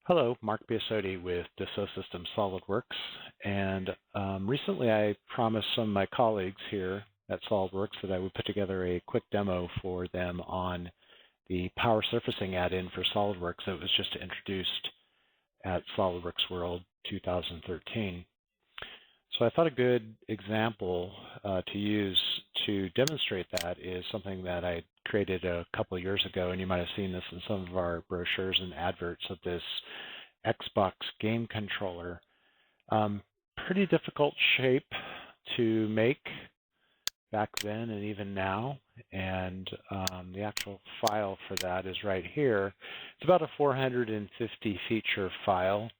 Hello, Mark Biasotti with Dassault Systems SolidWorks, and recently I promised some of my colleagues here at SolidWorks that I would put together a quick demo for them on the power surfacing add-in for SolidWorks that was just introduced at SolidWorks World 2013. So I thought a good example to use to demonstrate that is something that I created a couple of years ago, and you might have seen this in some of our brochures and adverts of this Xbox game controller. Pretty difficult shape to make back then and even now, and the actual file for that is right here. It's about a 450 feature file,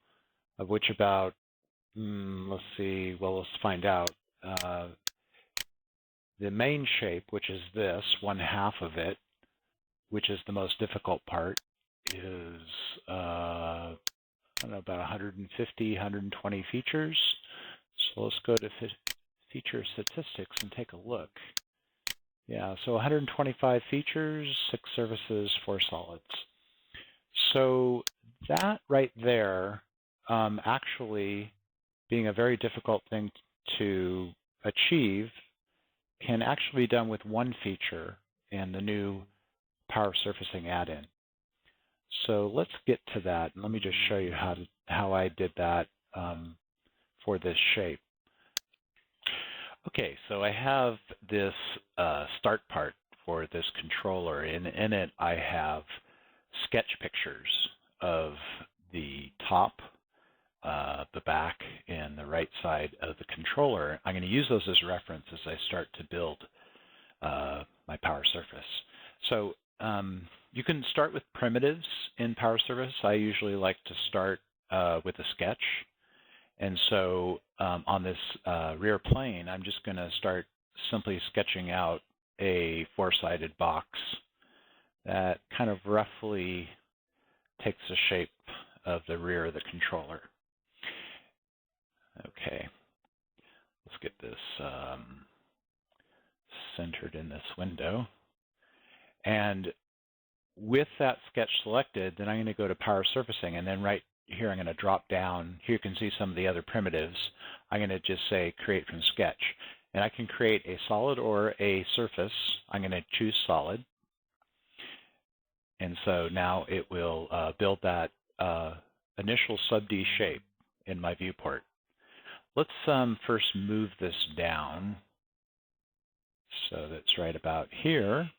of which about let's see, well, let's find out. The main shape, which is this, one half of it, which is the most difficult part, is, I don't know, about 150, 120 features. So let's go to feature statistics and take a look. Yeah, so 125 features, 6 surfaces, 4 solids. So that right there actually being a very difficult thing to achieve can actually be done with one feature in the new power surfacing add-in. So let's get to that. Let me just show you how I did that for this shape. Okay, so I have this start part for this controller, and in it I have sketch pictures of the top, the back, and the right side of the controller. I'm going to use those as reference as I start to build my power surface. So you can start with primitives in power surface. I usually like to start with a sketch. And so on this rear plane, I'm just going to start simply sketching out a 4-sided box that kind of roughly takes the shape of the rear of the controller. Okay, let's get this centered in this window. And with that sketch selected, then I'm going to go to power surfacing, and then right here I'm going to drop down. Here you can see some of the other primitives. I'm going to just say create from sketch. And I can create a solid or a surface. I'm going to choose solid. And so now it will build that initial sub-D shape in my viewport. Let's first move this down so that's right about here.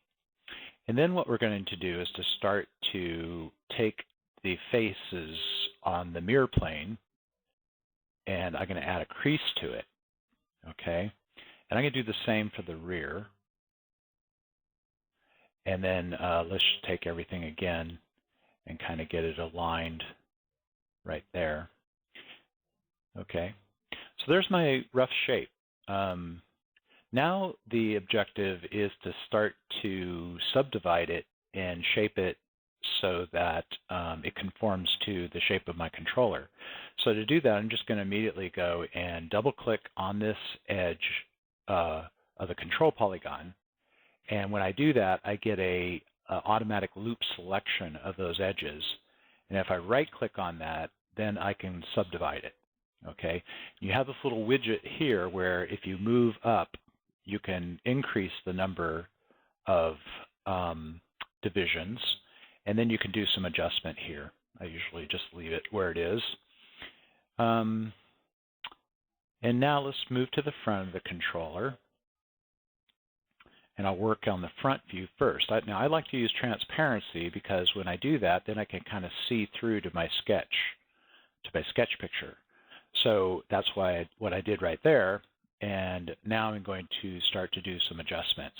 And then what we're going to do is to start to take the faces on the mirror plane, and I'm going to add a crease to it, okay? And I'm going to do the same for the rear. And then let's take everything again and kind of get it aligned right there. Okay. So there's my rough shape. Now the objective is to start to subdivide it and shape it so that it conforms to the shape of my controller. So to do that, I'm just going to immediately go and double-click on this edge of the control polygon. And when I do that, I get a automatic loop selection of those edges. And if I right-click on that, then I can subdivide it. Okay, you have this little widget here where if you move up, you can increase the number of divisions, and then you can do some adjustment here. I usually just leave it where it is. And now let's move to the front of the controller, and I'll work on the front view first. Now I like to use transparency because when I do that, then I can kind of see through to my sketch picture. So that's what I did right there, and now I'm going to start to do some adjustments.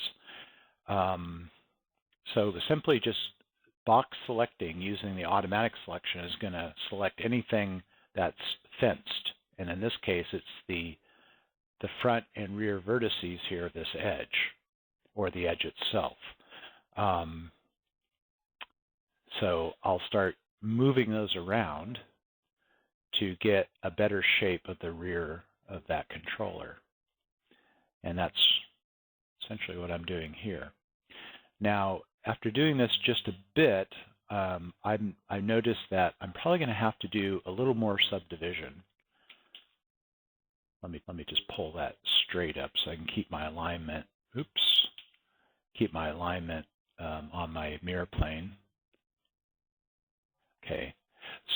So simply just box selecting using the automatic selection is going to select anything that's fenced, and in this case it's the front and rear vertices here of this edge, or the edge itself. So I'll start moving those around to get a better shape of the rear of that controller. And that's essentially what I'm doing here. Now, after doing this just a bit, I noticed that I'm probably going to have to do a little more subdivision. Let me just pull that straight up so I can keep my alignment. Oops, keep my alignment on my mirror plane. Okay,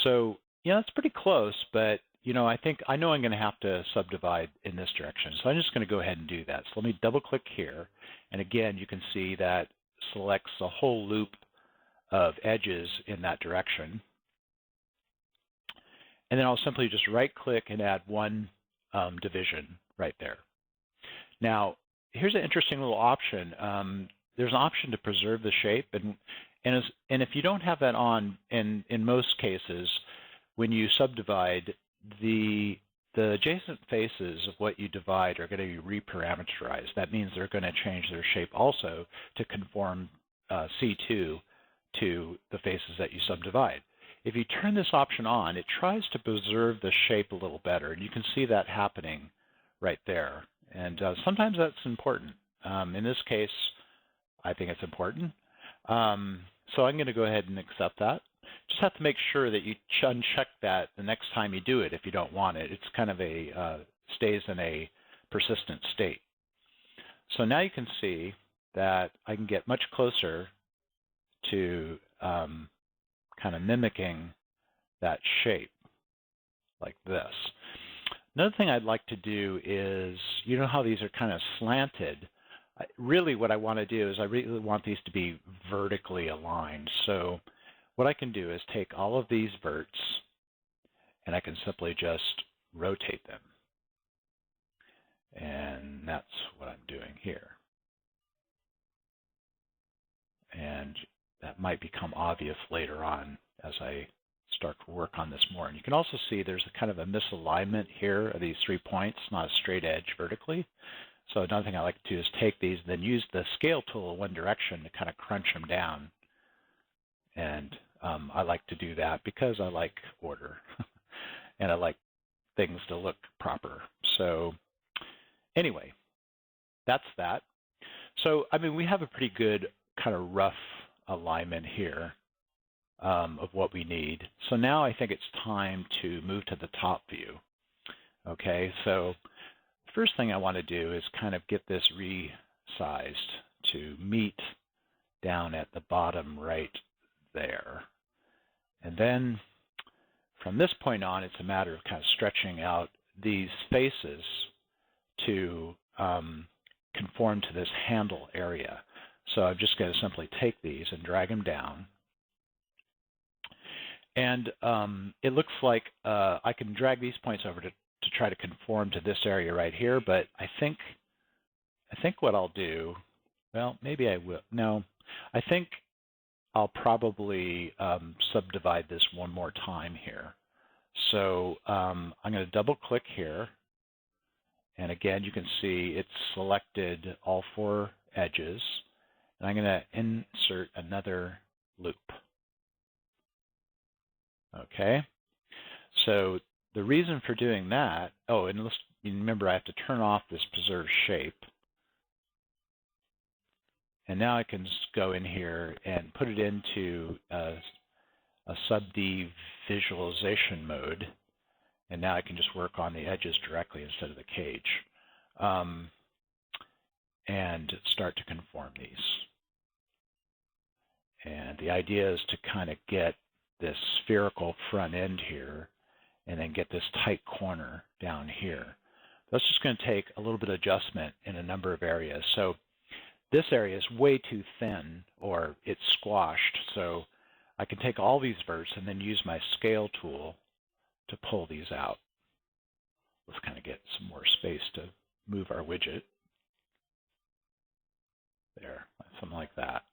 so yeah, it's pretty close, but you know, I know I'm going to have to subdivide in this direction, so I'm just going to go ahead and do that. So let me double click here, and again, you can see that selects a whole loop of edges in that direction. And then I'll simply just right click and add one division right there. Now, here's an interesting little option. There's an option to preserve the shape, and if you don't have that on, in most cases, when you subdivide, the adjacent faces of what you divide are going to be reparameterized. That means they're going to change their shape also to conform C2 to the faces that you subdivide. If you turn this option on, it tries to preserve the shape a little better, and you can see that happening right there. And sometimes that's important. In this case, I think it's important. So I'm going to go ahead and accept that. Just have to make sure that you uncheck that the next time you do it if you don't want it. It's kind of stays in a persistent state. So now you can see that I can get much closer to kind of mimicking that shape like this. Another thing I'd like to do is, you know how these are kind of slanted? Really what I want to do is I really want these to be vertically aligned. So what I can do is take all of these verts and I can simply just rotate them. And that's what I'm doing here. And that might become obvious later on as I start to work on this more. And you can also see there's a kind of a misalignment here of these 3 points, not a straight edge vertically. So another thing I like to do is take these and then use the scale tool in one direction to kind of crunch them down. And I like to do that because I like order and I like things to look proper. So anyway, that's that. So, I mean, we have a pretty good kind of rough alignment here of what we need. So now I think it's time to move to the top view. Okay, so the first thing I want to do is kind of get this resized to meet down at the bottom right there. And then from this point on, it's a matter of kind of stretching out these faces to conform to this handle area. So I'm just going to simply take these and drag them down. And it looks like I can drag these points over to try to conform to this area right here, but I think what I'll do, well, maybe I will. No, I think I'll probably subdivide this one more time here. So I'm going to double click here. And again, you can see it's selected all 4 edges. And I'm going to insert another loop. Okay. So the reason for doing that, oh, and let's remember I have to turn off this preserve shape. And now I can just go in here and put it into a sub-D visualization mode. And now I can just work on the edges directly instead of the cage. And start to conform these. And the idea is to kind of get this spherical front end here and then get this tight corner down here. That's just going to take a little bit of adjustment in a number of areas. So this area is way too thin, or it's squashed. So I can take all these verts and then use my scale tool to pull these out. Let's kind of get some more space to move our widget. There, something like that.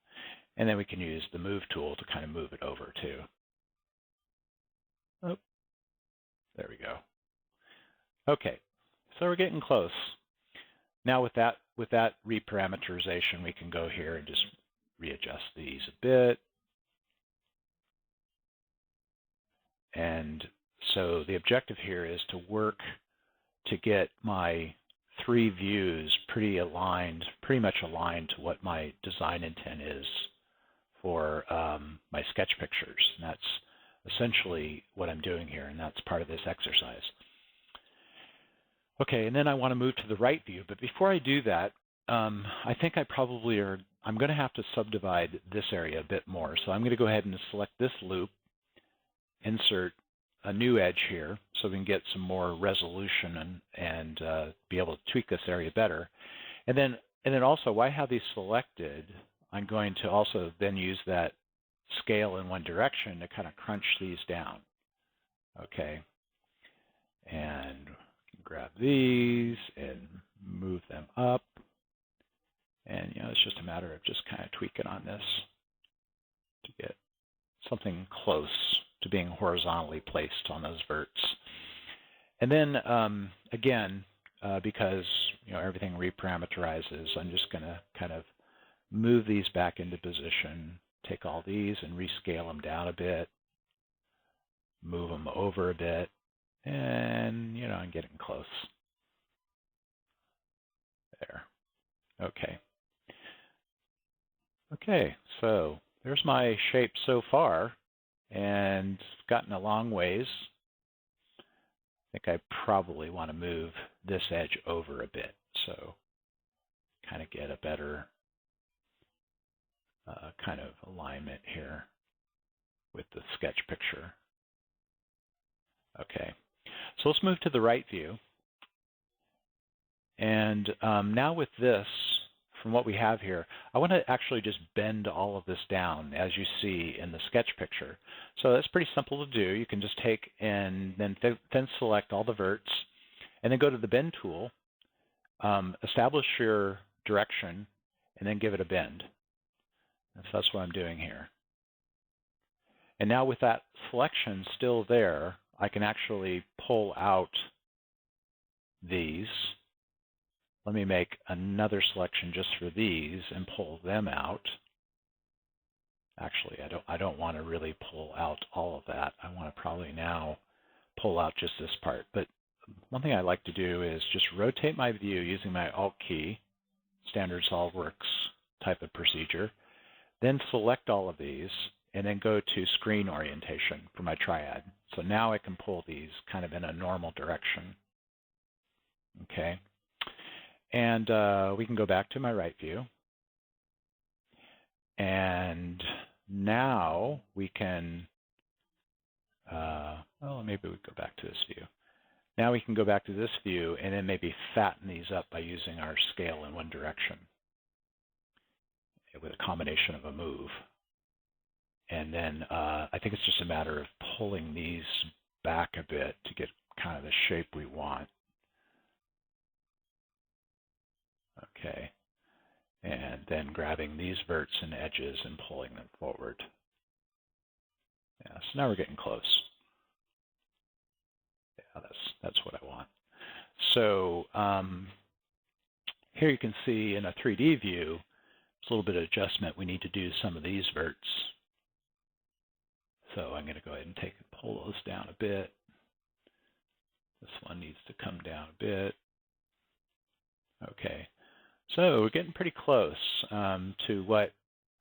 And then we can use the move tool to kind of move it over too. Oh, there we go. Okay, so we're getting close. Now with that reparameterization, we can go here and just readjust these a bit. And so the objective here is to work to get my 3 views pretty much aligned to what my design intent is for my sketch pictures. And that's essentially what I'm doing here, and that's part of this exercise. Okay, and then I want to move to the right view, but before I do that, I think I'm going to have to subdivide this area a bit more. So I'm going to go ahead and select this loop, insert a new edge here so we can get some more resolution and be able to tweak this area better. And then also, while I have these selected, I'm going to also then use that scale in one direction to kind of crunch these down. Okay, and grab these and move them up. And it's just a matter of just kind of tweaking on this to get something close to being horizontally placed on those verts. And then again, because everything reparameterizes, I'm just going to kind of move these back into position, take all these and rescale them down a bit, move them over a bit, and I'm getting close. There. Okay. Okay, so there's my shape so far, and it's gotten a long ways. I think I probably want to move this edge over a bit, so kind of get a better kind of alignment here with the sketch picture. Okay, so let's move to the right view. And now with this, from what we have here, I want to actually just bend all of this down, as you see in the sketch picture. So that's pretty simple to do. You can just take and then select all the verts, and then go to the bend tool, establish your direction, and then give it a bend. And so that's what I'm doing here. And now with that selection still there, I can actually pull out these. Let me make another selection just for these and pull them out. Actually, I don't want to really pull out all of that. I want to probably now pull out just this part. But one thing I like to do is just rotate my view using my Alt key, standard SolidWorks type of procedure, then select all of these, and then go to screen orientation for my triad. So now I can pull these kind of in a normal direction. Okay. And we can go back to my right view. And now we can, well, maybe we go back to this view. Now we can go back to this view and then maybe fatten these up by using our scale in one direction with a combination of a move. And then I think it's just a matter of pulling these back a bit to get kind of the shape we want. Okay, and then grabbing these verts and edges and pulling them forward. Yeah, so now we're getting close. Yeah, that's what I want. So here you can see in a 3D view, there's a little bit of adjustment. We need to do some of these verts. So I'm going to go ahead and pull those down a bit. This one needs to come down a bit. Okay. So we're getting pretty close to what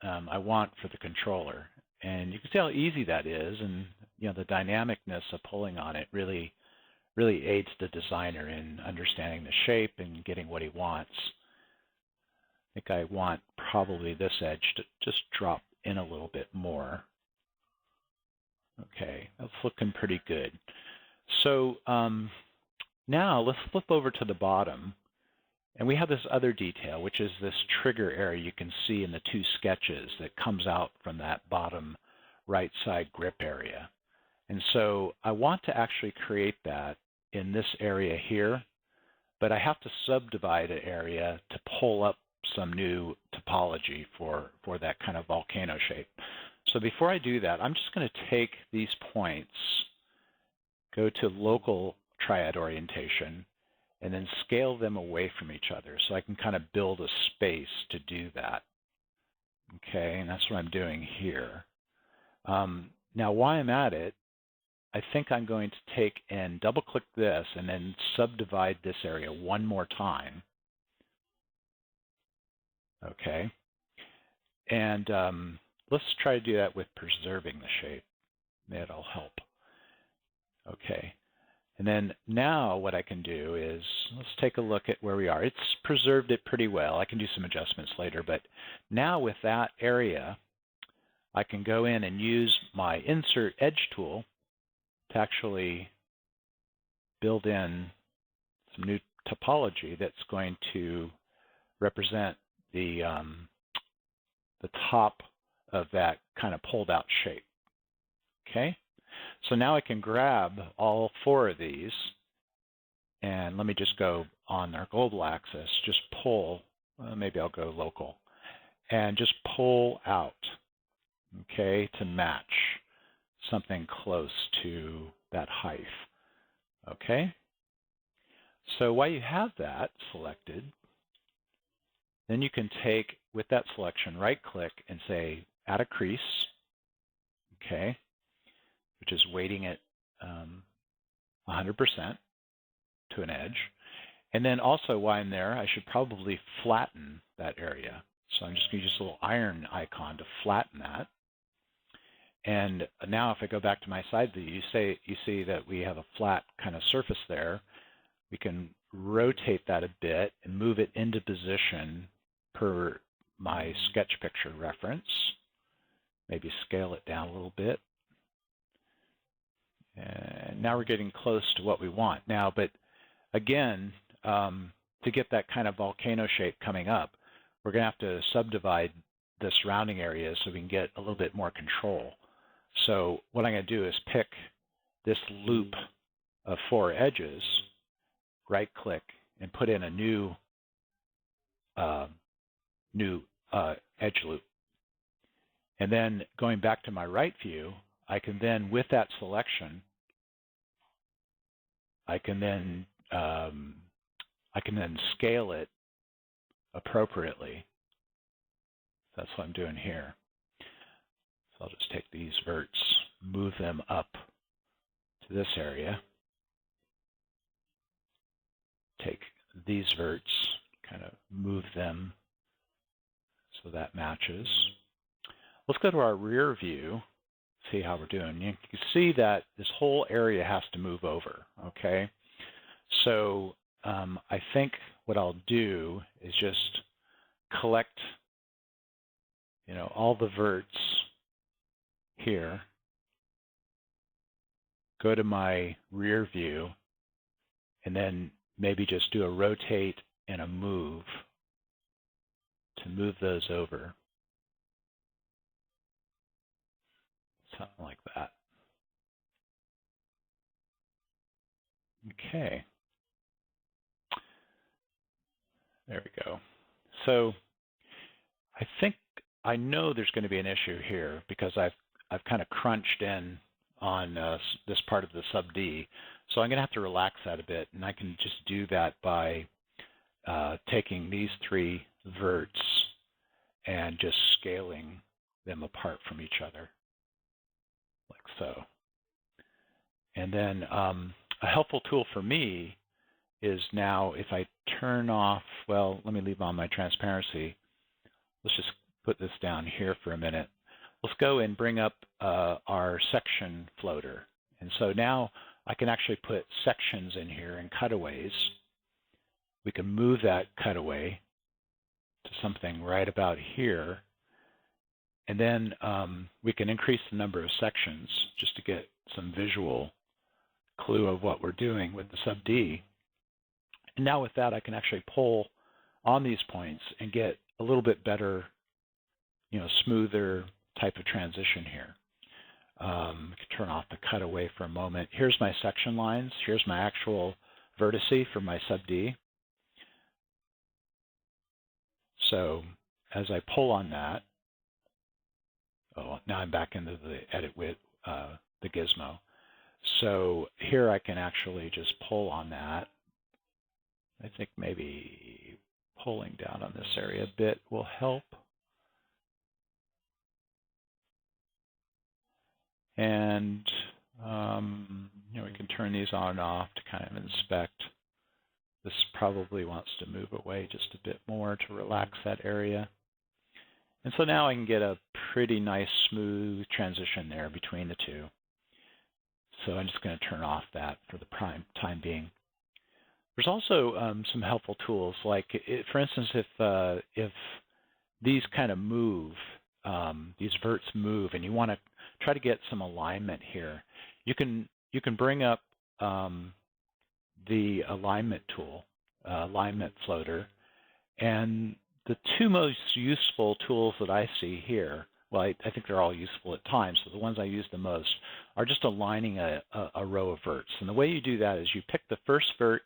I want for the controller. And you can see how easy that is. And the dynamicness of pulling on it really aids the designer in understanding the shape and getting what he wants. I think I want probably this edge to just drop in a little bit more. Okay, that's looking pretty good. So now let's flip over to the bottom. And we have this other detail, which is this trigger area you can see in the two sketches that comes out from that bottom right side grip area. And so I want to actually create that in this area here, but I have to subdivide an area to pull up some new topology for that kind of volcano shape. So before I do that, I'm just going to take these points, go to local triad orientation, and then scale them away from each other so I can kind of build a space to do that. Okay, and that's what I'm doing here. Now, while I'm at it, I think I'm going to take and double-click this and then subdivide this area one more time. Okay, and let's try to do that with preserving the shape. That'll help. Okay. And then now what I can do is, let's take a look at where we are. It's preserved it pretty well. I can do some adjustments later, but now with that area, I can go in and use my Insert Edge tool to actually build in some new topology that's going to represent the top of that kind of pulled out shape. Okay? So now I can grab all 4 of these, and let me just go on our global axis, just pull, maybe I'll go local, and just pull out, okay, to match something close to that height, okay? So while you have that selected, then you can take, with that selection, right-click and say, add a crease, okay, which is weighting it 100% to an edge. And then also while I'm there, I should probably flatten that area. So I'm just going to use a little iron icon to flatten that. And now if I go back to my side view, you see that we have a flat kind of surface there. We can rotate that a bit and move it into position per my sketch picture reference. Maybe scale it down a little bit. And now we're getting close to what we want. Now, but again, to get that kind of volcano shape coming up, we're going to have to subdivide the surrounding areas so we can get a little bit more control. So what I'm going to do is pick this loop of 4 edges, right-click, and put in a new edge loop. And then going back to my right view, I can then, with that selection, I can then scale it appropriately. That's what I'm doing here. So I'll just take these verts, move them up to this area. Take these verts, kind of move them so that matches. Let's go to our rear view, see how we're doing. You can see that this whole area has to move over, okay? So I think what I'll do is just collect, all the verts here, go to my rear view, and then maybe just do a rotate and a move to move those over. Something like that. Okay. There we go. So I know there's going to be an issue here because I've kind of crunched in on this part of the sub D. So I'm going to have to relax that a bit, and I can just do that by taking these 3 verts and just scaling them apart from each other, like so. And then a helpful tool for me is now if I turn off, well, let me leave on my transparency. Let's just put this down here for a minute. Let's go and bring up our section floater. And so now I can actually put sections in here and cutaways. We can move that cutaway to something right about here. And then we can increase the number of sections just to get some visual clue of what we're doing with the sub D. And now with that, I can actually pull on these points and get a little bit better, smoother type of transition here. I can turn off the cutaway for a moment. Here's my section lines. Here's my actual vertice for my sub D. So as I pull on that, now I'm back into the edit with the gizmo. So here I can actually just pull on that. I think maybe pulling down on this area a bit will help. And we can turn these on and off to kind of inspect. This probably wants to move away just a bit more to relax that area. And so now I can get a pretty nice smooth transition there between the two. So I'm just going to turn off that for the time being. There's also some helpful tools, like for instance, if these kind of move, these verts move, and you want to try to get some alignment here, you can bring up the alignment tool, alignment floater, and the two most useful tools that I see here, well, I think they're all useful at times, but the ones I use the most are just aligning a row of verts. And the way you do that is you pick the first vert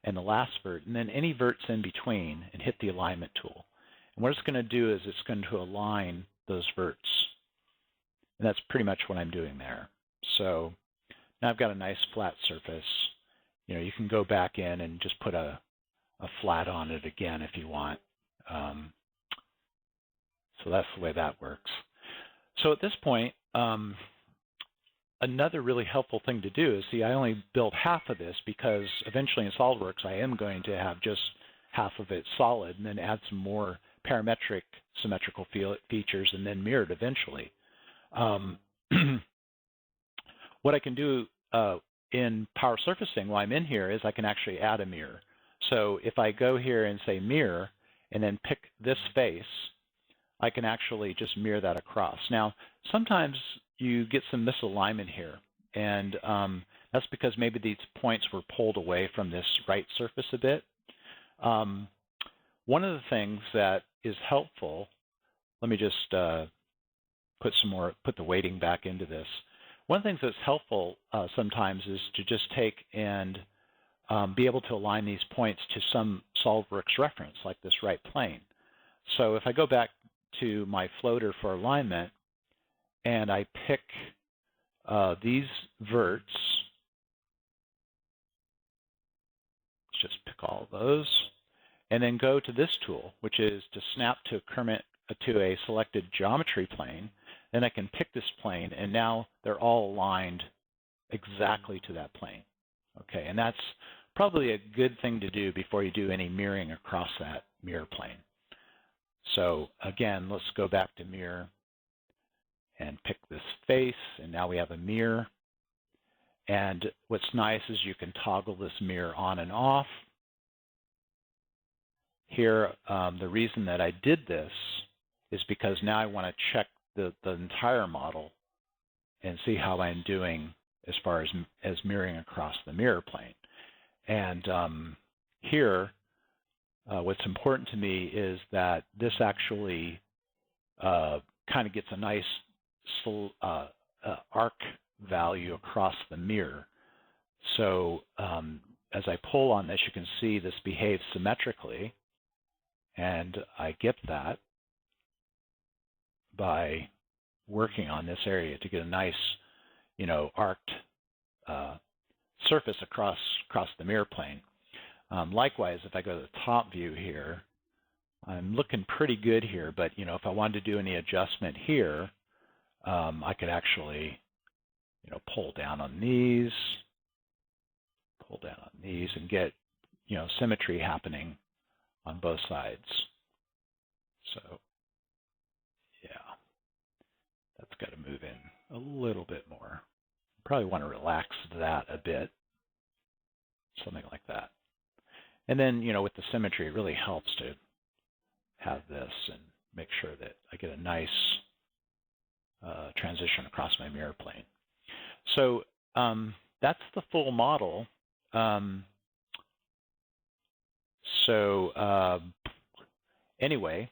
and the last vert, and then any verts in between, and hit the alignment tool. And what it's going to do is it's going to align those verts. And that's pretty much what I'm doing there. So now I've got a nice flat surface. You can go back in and just put a flat on it again if you want. So that's the way that works. So at this point, another really helpful thing to do is, see, I only built half of this because eventually in SolidWorks I am going to have just half of it solid and then add some more parametric symmetrical features and then mirrored eventually. What I can do in power surfacing while I'm in here is I can actually add a mirror. So if I go here and say mirror and then pick this face, I can actually just mirror that across. Now, sometimes you get some misalignment here, and that's because maybe these points were pulled away from this right surface a bit. One of the things that is helpful, let me just put the weighting back into this. One of the things that's helpful sometimes is to just take and be able to align these points to some SolidWorks reference, like this right plane. So if I go back to my floater for alignment, and I pick these verts, let's just pick all of those, and then go to this tool, which is to snap to a selected geometry plane. Then I can pick this plane, and now they're all aligned exactly to that plane. Okay, and that's probably a good thing to do before you do any mirroring across that mirror plane. So again, let's go back to mirror and pick this face, and now we have a mirror. And what's nice is you can toggle this mirror on and off. Here, the reason that I did this is because now I want to check the entire model and see how I'm doing as far as mirroring across the mirror plane. And here, what's important to me is that this actually kind of gets a nice arc value across the mirror. So as I pull on this, you can see this behaves symmetrically, and I get that by working on this area to get a nice, arced surface across the mirror plane. Likewise, if I go to the top view here, I'm looking pretty good here, but if I wanted to do any adjustment here, I could actually, pull down on these, and get, symmetry happening on both sides. So, yeah, that's got to move in a little bit more. Probably want to relax that a bit, something like that. And then, with the symmetry, it really helps to have this and make sure that I get a nice transition across my mirror plane. So that's the full model. Anyway,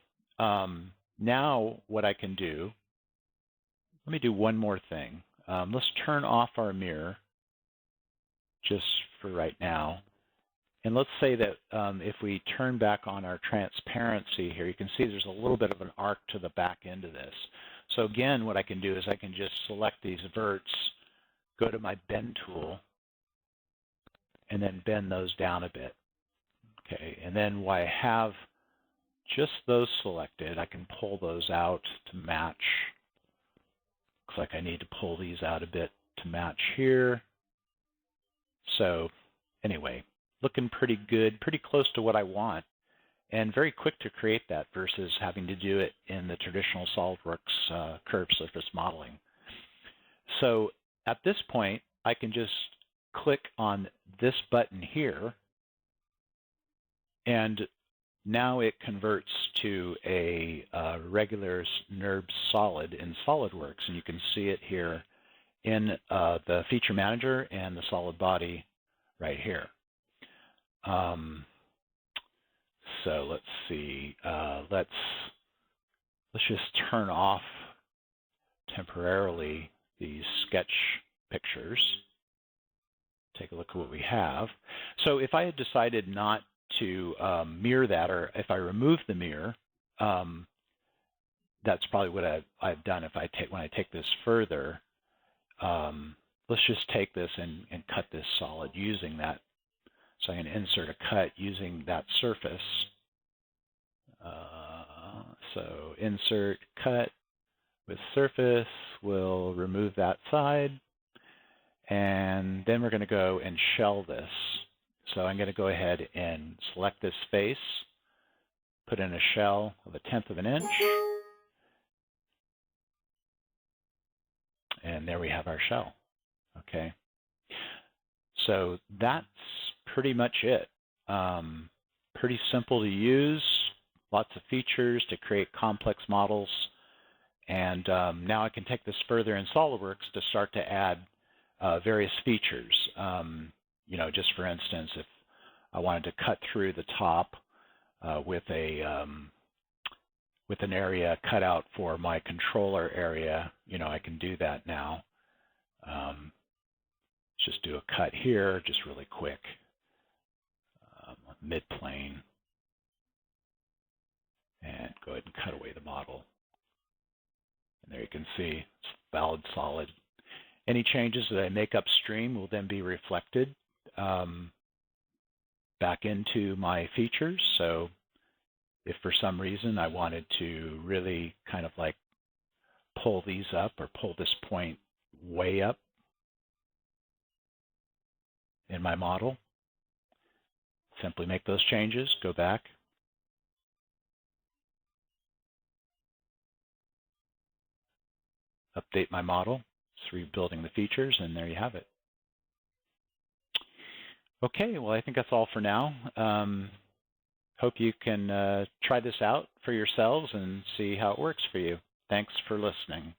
now what I can do, let me do one more thing. Let's turn off our mirror just for right now. And let's say that if we turn back on our transparency here, you can see there's a little bit of an arc to the back end of this. So again, what I can do is I can just select these verts, go to my bend tool, and then bend those down a bit. Okay, and then while I have just those selected, I can pull those out to match. Looks like I need to pull these out a bit to match here. So anyway, looking pretty good, pretty close to what I want. and very quick to create that versus having to do it in the traditional SolidWorks curved surface modeling. So at this point, I can just click on this button here, and now it converts to a regular NURB solid in SolidWorks, and you can see it here in the feature manager and the solid body right here. So let's see. Let's just turn off temporarily these sketch pictures. Take a look at what we have. So if I had decided not to mirror that, or if I remove the mirror, that's probably what I've done. If I take when I take this further, let's just take this and cut this solid using that. So I'm going to insert a cut using that surface. So insert cut with surface. We'll remove that side. And then we're going to go and shell this. So I'm going to go ahead and select this face, put in a shell of 1/10 of an inch. And there we have our shell. Okay. So that's pretty much it. Pretty simple to use, lots of features to create complex models. And now I can take this further in SolidWorks to start to add various features. You know, just for instance, if I wanted to cut through the top with an area cut out for my controller area, you know, I can do that now. Just do a cut here, just really quick, mid-plane, and go ahead and cut away the model. And there you can see it's valid solid. Any changes that I make upstream will then be reflected back into my features. So if for some reason I wanted to really kind of like pull these up or pull this point way up in my model, simply make those changes, go back, update my model, it's rebuilding the features, and there you have it. Okay, well, I think that's all for now. Hope you can try this out for yourselves and see how it works for you. Thanks for listening.